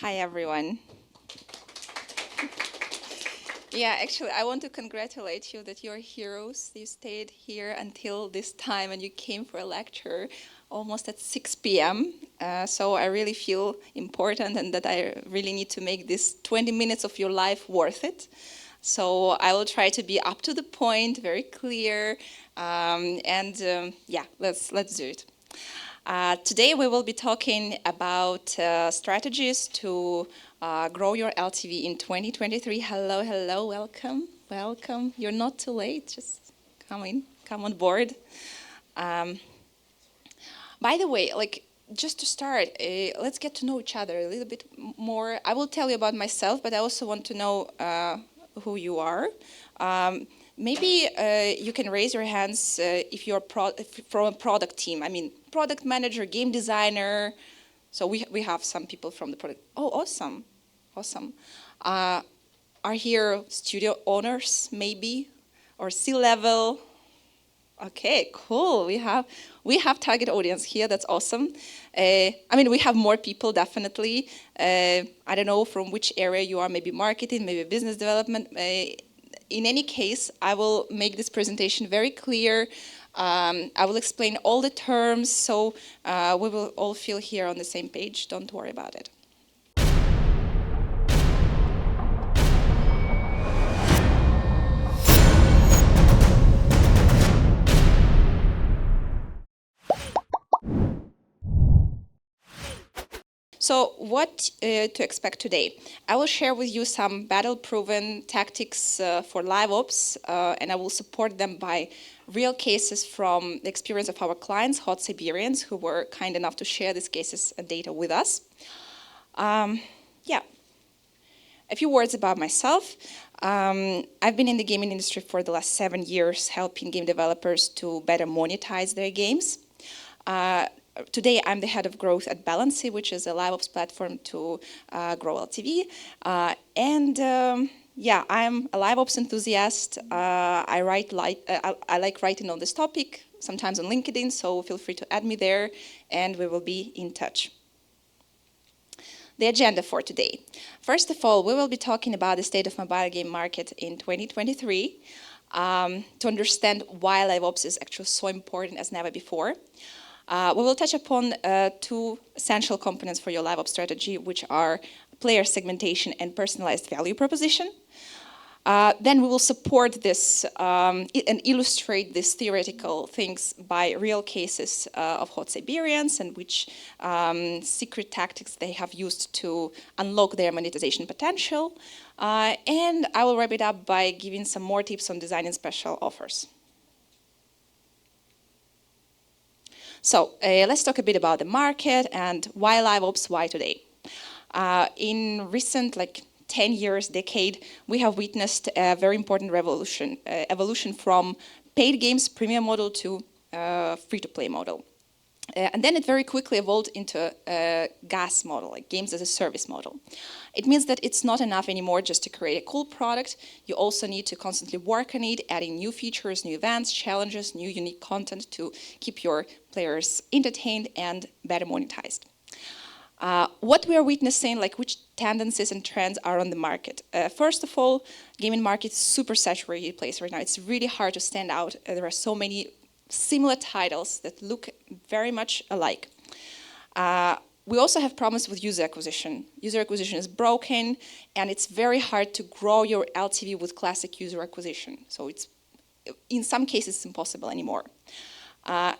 Hi, everyone. Yeah, actually, I want to congratulate you that you're heroes. You stayed here until this time and you came for a lecture almost at 6 p.m. So I really feel important and that I really need to make this 20 minutes of your life worth it. So I will try to be up to the point, very clear, yeah, let's do it. Today we will be talking about strategies to grow your LTV in 2023. Hello, hello, welcome, welcome. You're not too late, just come in, come on board. By the way, just to start, let's get to know each other a little bit more. I will tell you about myself, but I also want to know who you are. Maybe you can raise your hands if you're from a product team. I mean, product manager, game designer. So we have some people from the product. Oh, awesome, awesome. Are here studio owners, maybe, or C-level? Okay, cool. We have target audience here. That's awesome. I mean, we have more people, definitely. I don't know from which area you are, maybe marketing, maybe business development. In any case, I will make this presentation very clear. I will explain all the terms, so we will all feel here on the same page. Don't worry about it. So what to expect today? I will share with you some battle-proven tactics for LiveOps, and I will support them by real cases from the experience of our clients, Hot Siberians, who were kind enough to share these cases and data with us. Yeah, a few words about myself. I've been in the gaming industry for the last 7 years, helping game developers to better monetize their games. Today, I'm the head of growth at Balancy, which is a LiveOps platform to grow LTV. Yeah, I'm a LiveOps enthusiast. I like writing on this topic, sometimes on LinkedIn, so feel free to add me there, and we will be in touch. The agenda for today. First of all, we will be talking about the state of mobile game market in 2023 to understand why LiveOps is actually so important as never before. We will touch upon two essential components for your LiveOps strategy, which are player segmentation and personalized value proposition. Then we will support this and illustrate these theoretical things by real cases of Hot Siberians and which secret tactics they have used to unlock their monetization potential. And I will wrap it up by giving some more tips on designing special offers. So let's talk a bit about the market and why LiveOps, why today. In recent 10 years, decade, we have witnessed a very important evolution from paid games premium model to free-to-play model. And then it very quickly evolved into a GaaS model, like games as a service model. It means that it's not enough anymore just to create a cool product. You also need to constantly work on it, adding new features, new events, challenges, new unique content to keep your players entertained and better monetized. What we are witnessing, which tendencies and trends are on the market. First of all, gaming market is super saturated place right now. It's really hard to stand out. There are so many similar titles that look very much alike. We also have problems with user acquisition. User acquisition is broken, and it's very hard to grow your LTV with classic user acquisition. So it's, in some cases, it's impossible anymore.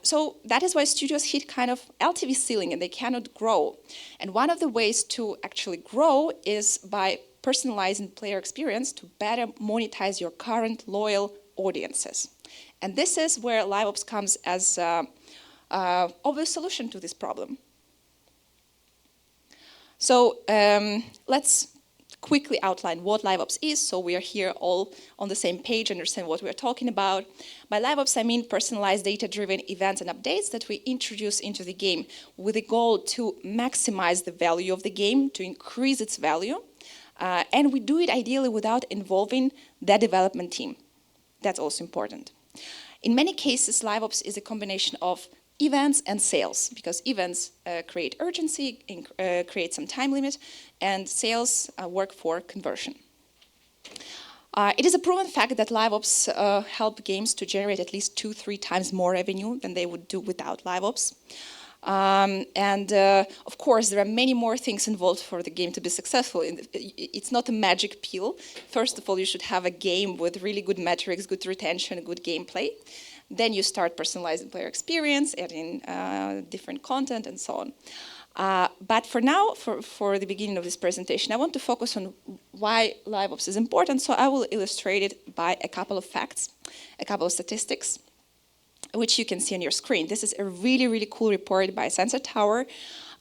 So that is why studios hit kind of LTV ceiling and they cannot grow. And one of the ways to actually grow is by personalizing player experience to better monetize your current loyal audiences. And this is where LiveOps comes as an obvious solution to this problem. So let's quickly outline what LiveOps is, so we are here all on the same page, understand what we are talking about. By LiveOps, I mean personalized data-driven events and updates that we introduce into the game with the goal to maximize the value of the game, to increase its value, and we do it ideally without involving the development team. That's also important. In many cases, LiveOps is a combination of events and sales, because events create urgency, create some time limit, and sales work for conversion. It is a proven fact that LiveOps help games to generate at least 2-3 times more revenue than they would do without LiveOps. Of course, there are many more things involved for the game to be successful. It's not a magic pill. First of all, you should have a game with really good metrics, good retention, good gameplay. Then you start personalizing player experience, adding different content, and so on. But for now, for the beginning of this presentation, I want to focus on why LiveOps is important, so I will illustrate it by a couple of facts, a couple of statistics, which you can see on your screen. This is a really, really cool report by Sensor Tower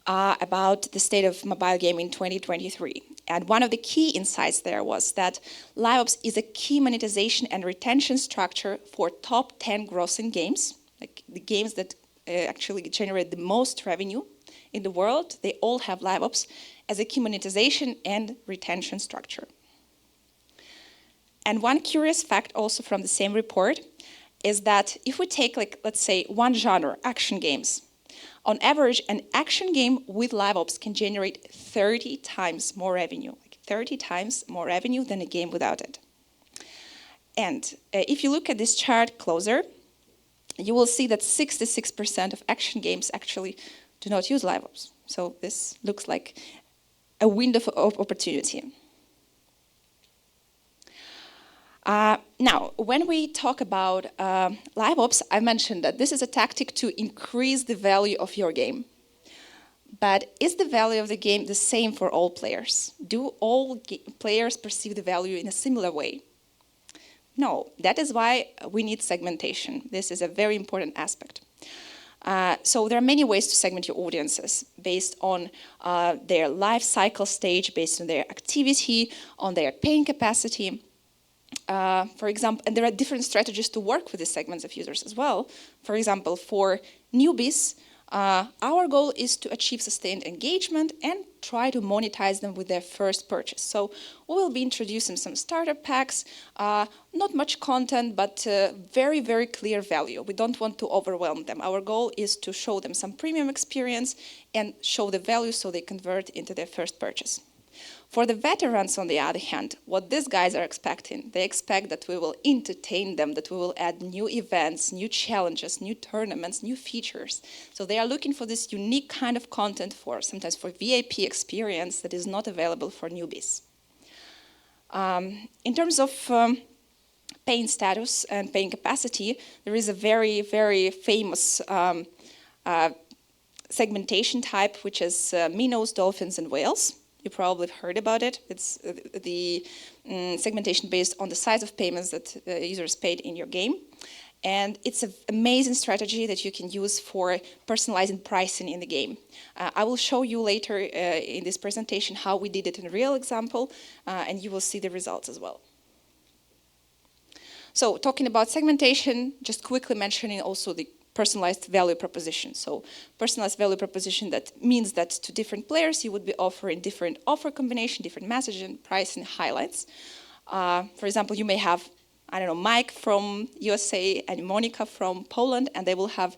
about the state of mobile gaming in 2023. And one of the key insights there was that LiveOps is a key monetization and retention structure for top 10 grossing games, like the games that actually generate the most revenue in the world. They all have LiveOps as a key monetization and retention structure. And one curious fact also from the same report is that if we take, like, let's say, one genre, action games, on average, an action game with LiveOps can generate 30 times more revenue, like 30 times more revenue than a game without it. And if you look at this chart closer, you will see that 66% of action games actually do not use LiveOps. So this looks like a window of opportunity. Now, when we talk about LiveOps, I mentioned that this is a tactic to increase the value of your game. But is the value of the game the same for all players? Do all players perceive the value in a similar way? No, that is why we need segmentation. This is a very important aspect. So there are many ways to segment your audiences based on their life cycle stage, based on their activity, on their paying capacity. For example, and there are different strategies to work with these segments of users as well. For example, for newbies, our goal is to achieve sustained engagement and try to monetize them with their first purchase. So we will be introducing some starter packs, not much content, but very, very clear value. We don't want to overwhelm them. Our goal is to show them some premium experience and show the value so they convert into their first purchase. For the veterans, on the other hand, what these guys are expecting, they expect that we will entertain them, that we will add new events, new challenges, new tournaments, new features. So they are looking for this unique kind of content sometimes for VIP experience that is not available for newbies. In terms of paying status and paying capacity, there is a very, very famous segmentation type, which is minnows, dolphins, and whales. You probably have heard about it. It's the segmentation based on the size of payments that users paid in your game. And it's an amazing strategy that you can use for personalizing pricing in the game. I will show you later in this presentation how we did it in a real example, and you will see the results as well. So talking about segmentation, just quickly mentioning also the personalized value proposition. So personalized value proposition, that means that to different players you would be offering different offer combination, different messaging, price, and highlights. For example, you may have, I don't know, Mike from USA and Monica from Poland, and they will have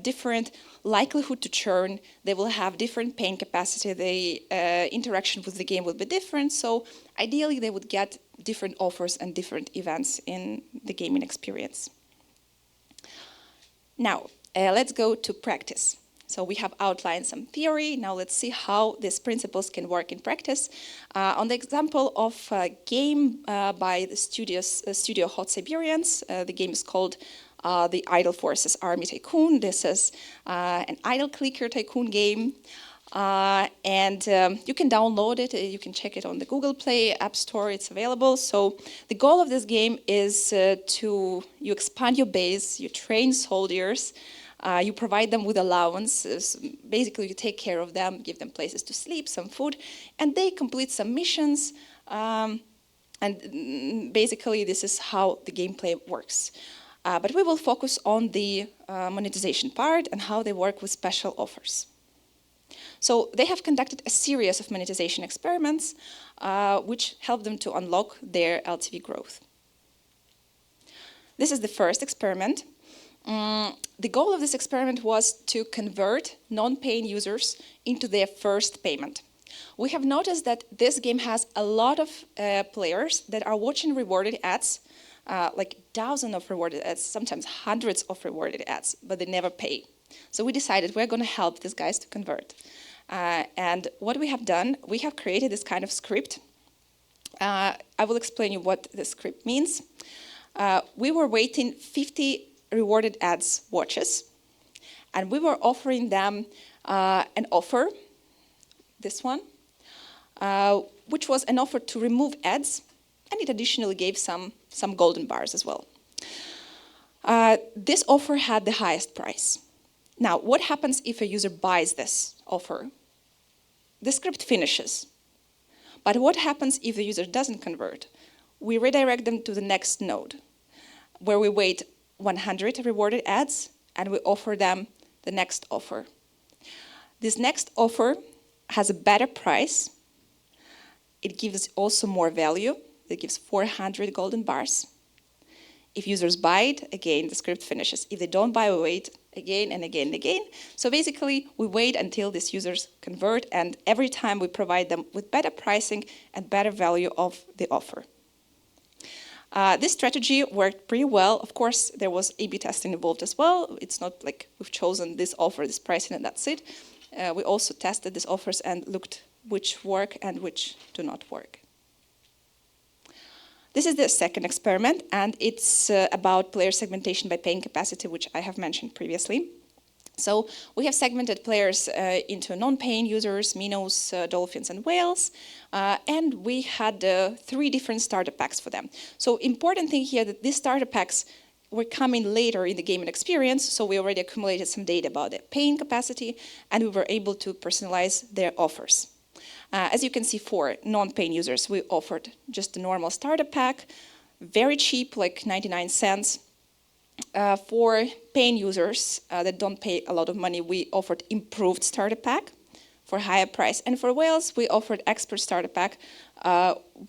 different likelihood to churn. They will have different paying capacity. The interaction with the game will be different. So ideally, they would get different offers and different events in the gaming experience. Now, let's go to practice. So we have outlined some theory. Now let's see how these principles can work in practice. On the example of a game by the studio Hot Siberians, the game is called the Idle Forces Army Tycoon. This is an idle clicker tycoon game. You can download it, you can check it on the Google Play App Store, it's available. So the goal of this game is you expand your base, you train soldiers, you provide them with allowances, basically you take care of them, give them places to sleep, some food, and they complete some missions, and basically this is how the gameplay works. But we will focus on the monetization part and how they work with special offers. So they have conducted a series of monetization experiments which help them to unlock their LTV growth. This is the first experiment. The goal of this experiment was to convert non-paying users into their first payment. We have noticed that this game has a lot of players that are watching rewarded ads, like dozens of rewarded ads, sometimes hundreds of rewarded ads, but they never pay. So we decided we're going to help these guys to convert. And what we have done, we have created this kind of script. I will explain you what the script means. We were waiting 50 rewarded ads watches, and we were offering them an offer, this one, which was an offer to remove ads, and it additionally gave some golden bars as well. This offer had the highest price. Now, what happens if a user buys this offer? The script finishes. But what happens if the user doesn't convert? We redirect them to the next node, where we wait 100 rewarded ads, and we offer them the next offer. This next offer has a better price. It gives also more value. It gives 400 golden bars. If users buy it, again, the script finishes. If they don't buy, we wait again and again and again. So basically, we wait until these users convert, and every time we provide them with better pricing and better value of the offer. This strategy worked pretty well. Of course, there was A/B testing involved as well. It's not like we've chosen this offer, this pricing, and that's it. We also tested these offers and looked which work and which do not work. This is the second experiment, and it's about player segmentation by paying capacity, which I have mentioned previously. So we have segmented players into non-paying users, minnows, dolphins, and whales, and we had 3 different starter packs for them. So important thing here that these starter packs were coming later in the gaming experience, so we already accumulated some data about their paying capacity, and we were able to personalize their offers. As you can see, for non-paying users, we offered just a normal starter pack, very cheap, like 99 cents. For paying users that don't pay a lot of money, we offered improved starter pack for higher price. And for whales, we offered expert starter pack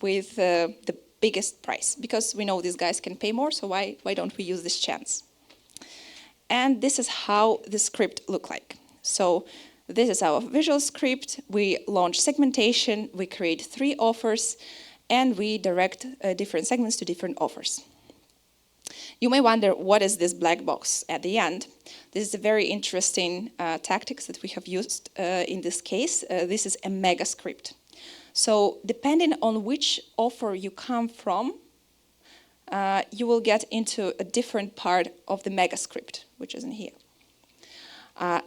with the biggest price, because we know these guys can pay more, so why don't we use this chance? And this is how the script looked like. So this is our visual script. We launch segmentation, we create 3 offers, and we direct different segments to different offers. You may wonder, what is this black box at the end? This is a very interesting tactics that we have used in this case. This is a mega script. So depending on which offer you come from, you will get into a different part of the mega script, which is in here.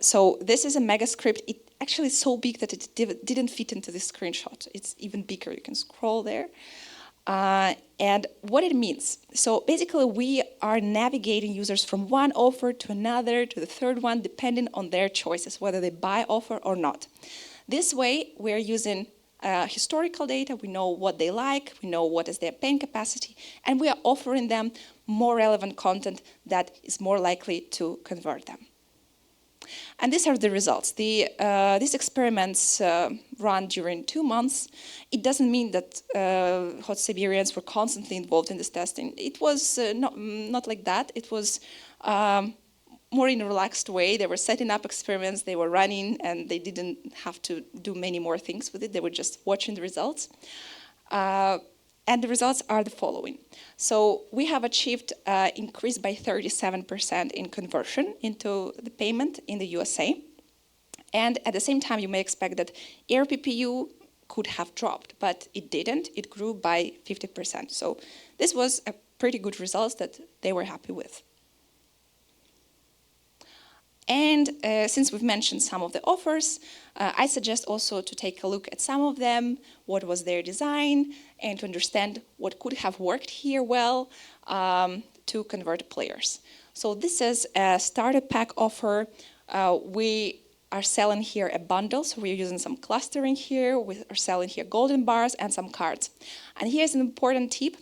So this is a mega script. It actually is so big that it didn't fit into this screenshot. It's even bigger. You can scroll there. And what it means. So basically, we are navigating users from one offer to another, to the third one, depending on their choices, whether they buy offer or not. This way, we're using historical data. We know what they like. We know what is their paying capacity. And we are offering them more relevant content that is more likely to convert them. And these are the results. These experiments run during 2 months. It doesn't mean that hot Siberians were constantly involved in this testing. It was not like that. It was more in a relaxed way. They were setting up experiments, they were running, and they didn't have to do many more things with it. They were just watching the results. And the results are the following. So we have achieved increase by 37% in conversion into the payment in the USA. And at the same time, you may expect that ARPPU could have dropped, but it didn't. It grew by 50%. So this was a pretty good result that they were happy with. And since we've mentioned some of the offers, I suggest also to take a look at some of them, what was their design, and to understand what could have worked here well to convert players. So this is a starter pack offer. We are selling here a bundle, so we're using some clustering here. We are selling here golden bars and some cards. And here's an important tip,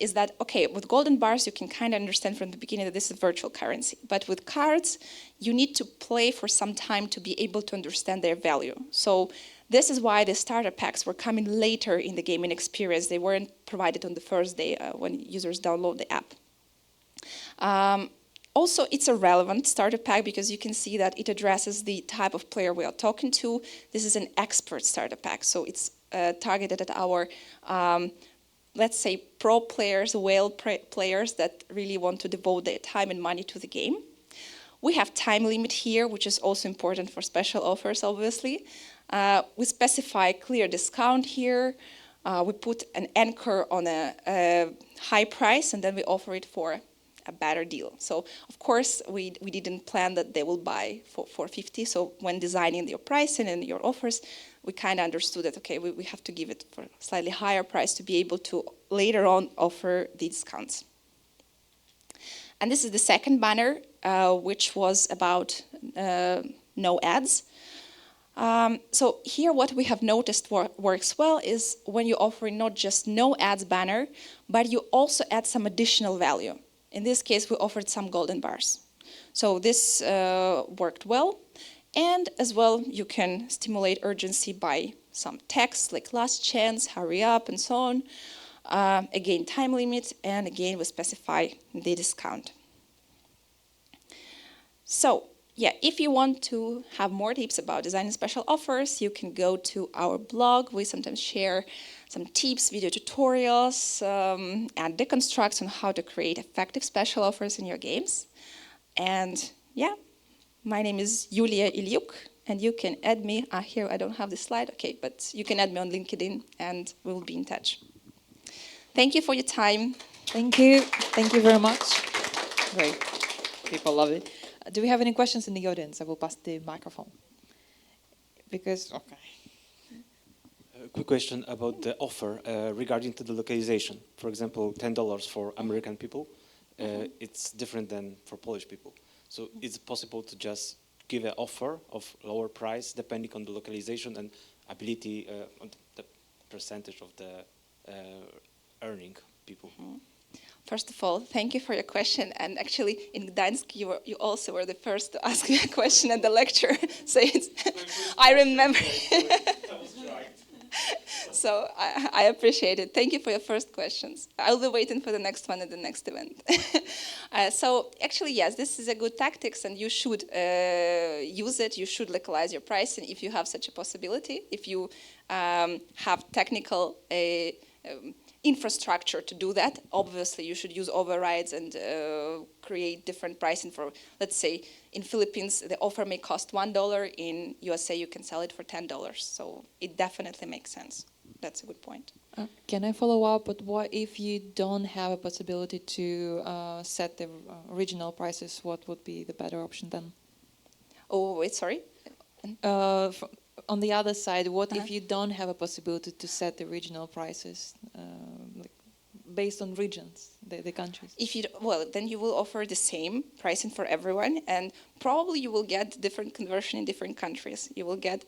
is that, okay, with golden bars, you can kind of understand from the beginning that this is virtual currency. But with cards, you need to play for some time to be able to understand their value. So this is why the starter packs were coming later in the gaming experience. They weren't provided on the first day when users download the app. Also, it's a relevant starter pack because you can see that it addresses the type of player we are talking to. This is an expert starter pack, so it's targeted at our, let's say, pro players, whale players that really want to devote their time and money to the game. We have time limit here, which is also important for special offers, obviously. We specify clear discount here. We put an anchor on a high price, and then we offer it for a better deal. So, of course, we didn't plan that they will buy for 450. So when designing your pricing and your offers, we kind of understood that, okay, we have to give it for a slightly higher price to be able to later on offer the discounts. And this is the second banner, which was about no ads. So here what we have noticed works well is when you offer not just no ads banner, but you also add some additional value. In this case, we offered some golden bars. So this worked well. And as well, you can stimulate urgency by some text like last chance, hurry up, and so on. Again, time limit, and again, we specify the discount. So, yeah, if you want to have more tips about designing special offers, you can go to our blog. We sometimes share some tips, video tutorials, and deconstructs on how to create effective special offers in your games. And yeah, my name is Julia Iljuk, and you can add me. Here I don't have the slide, okay, but you can add me on LinkedIn, and we will be in touch. Thank you for your time. Thank you. Thank you very much. Great. People love it. Do we have any questions in the audience? I will pass the microphone. Because, okay. A quick question about the offer regarding to the localization. For example, $10 for American people. It's different than for Polish people. So is it possible to just give an offer of lower price depending on the localization and ability on the percentage of the earning people? First of all, thank you for your question. And actually, in Gdańsk, you also were the first to ask me a question at the lecture. So I remember. So I appreciate it. Thank you for your first questions. I'll be waiting for the next one at the next event. So actually, yes, this is a good tactics, and you should use it. You should localize your pricing if you have such a possibility. If you have technical infrastructure to do that, obviously you should use overrides and create different pricing for, let's say, in Philippines, the offer may cost $1. In USA, you can sell it for $10. So it definitely makes sense. That's a good point. Can I follow up? But what if you don't have a possibility to set the original prices? What would be the better option then? Oh, wait, sorry? On the other side, what if you don't have a possibility to set the regional prices like based on regions, the countries? Well, then you will offer the same pricing for everyone, and probably you will get different conversion in different countries. You will get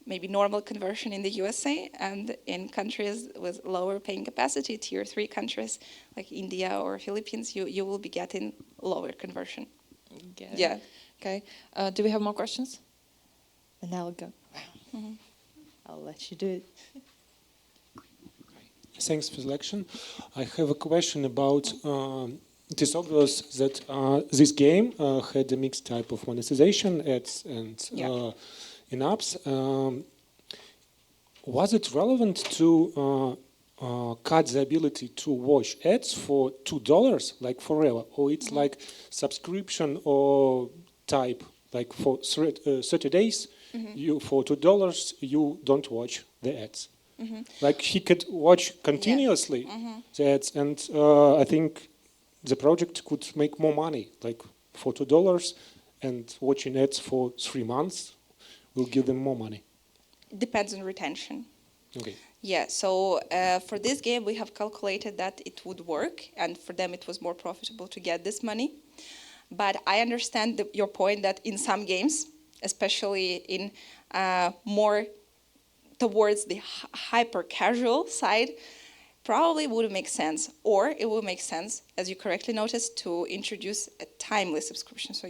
maybe normal conversion in the USA, and in countries with lower paying capacity, tier 3 countries like India or Philippines, you will be getting lower conversion. Yeah. Okay. Do we have more questions? And I'll go. I'll let you do it. Thanks for the lecture. I have a question about, it is obvious that this game had a mixed type of monetization, ads and in-apps. Was it relevant to cut the ability to watch ads for $2, like forever? Or it's like subscription or type, like for 30 days, you for $2, you don't watch the ads. Like he could watch continuously the ads, and I think the project could make more money, like for $2, and watching ads for 3 months will give them more money. Depends on retention. Okay. Yeah, so for this game, we have calculated that it would work, and for them it was more profitable to get this money. But I understand your point that in some games, especially in more towards the hyper-casual side, probably wouldn't make sense. Or it would make sense, as you correctly noticed, to introduce a timely subscription. So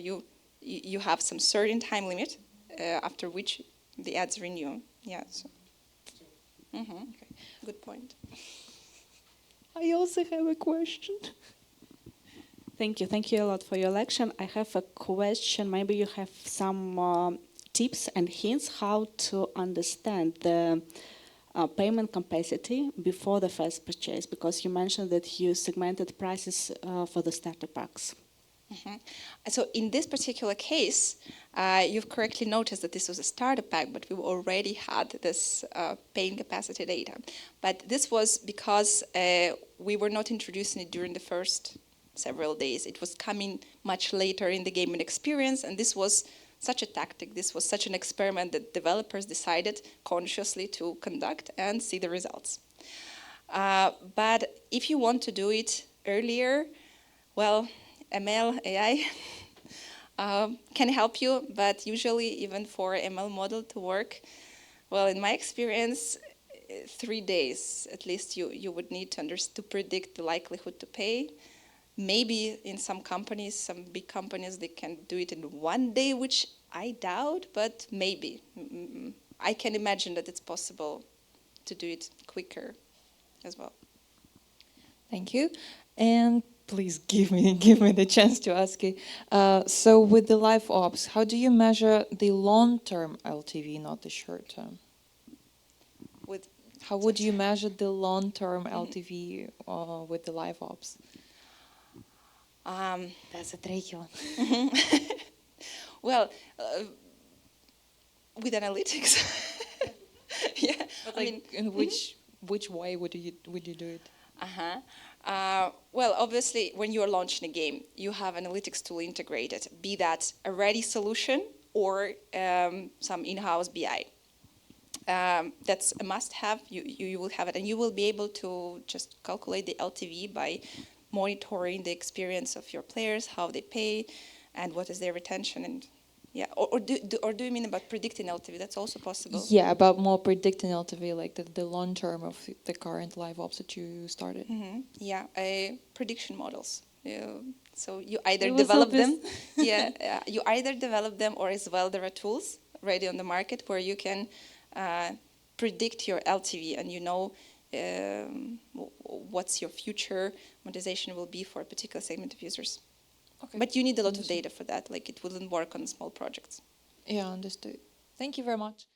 you have some certain time limit after which the ads renew. Yeah. So. Okay. Good point. I also have a question. Thank you. Thank you a lot for your lecture. I have a question. Maybe you have some tips and hints how to understand the payment capacity before the first purchase, because you mentioned that you segmented prices for the starter packs. So in this particular case, you've correctly noticed that this was a starter pack, but we already had this paying capacity data. But this was because we were not introducing it during the first several days. It was coming much later in the gaming experience, and this was such a tactic, this was such an experiment that developers decided consciously to conduct and see the results. But if you want to do it earlier, well, ML, AI can help you, but usually even for ML model to work, well, in my experience, 3 days at least you would need to predict the likelihood to pay. Maybe in some companies, some big companies, they can do it in 1 day, which I doubt, but maybe. I can imagine that it's possible to do it quicker as well. Thank you. And please give me the chance to ask you. So with the LiveOps, how do you measure the long-term LTV, not the short-term? How would you measure the long-term LTV with the LiveOps? That's a tricky one. Well, with analytics. Yeah. But in which way would you do it? Well, obviously, when you're launching a game, you have analytics tool integrated, be that a ready solution or some in-house BI. That's a must-have. You will have it, and you will be able to just calculate the LTV by monitoring the experience of your players, how they pay, and what is their retention. And yeah, or do you mean about predicting LTV? That's also possible. Yeah, about more predicting LTV, like the long term of the current LiveOps that you started. Yeah, prediction models. So you either develop them, you either develop them, or as well there are tools ready on the market where you can predict your LTV, and you know what's your future monetization will be for a particular segment of users. Okay. But you need a lot of data for that. Like, it wouldn't work on small projects. Yeah, understood. Thank you very much.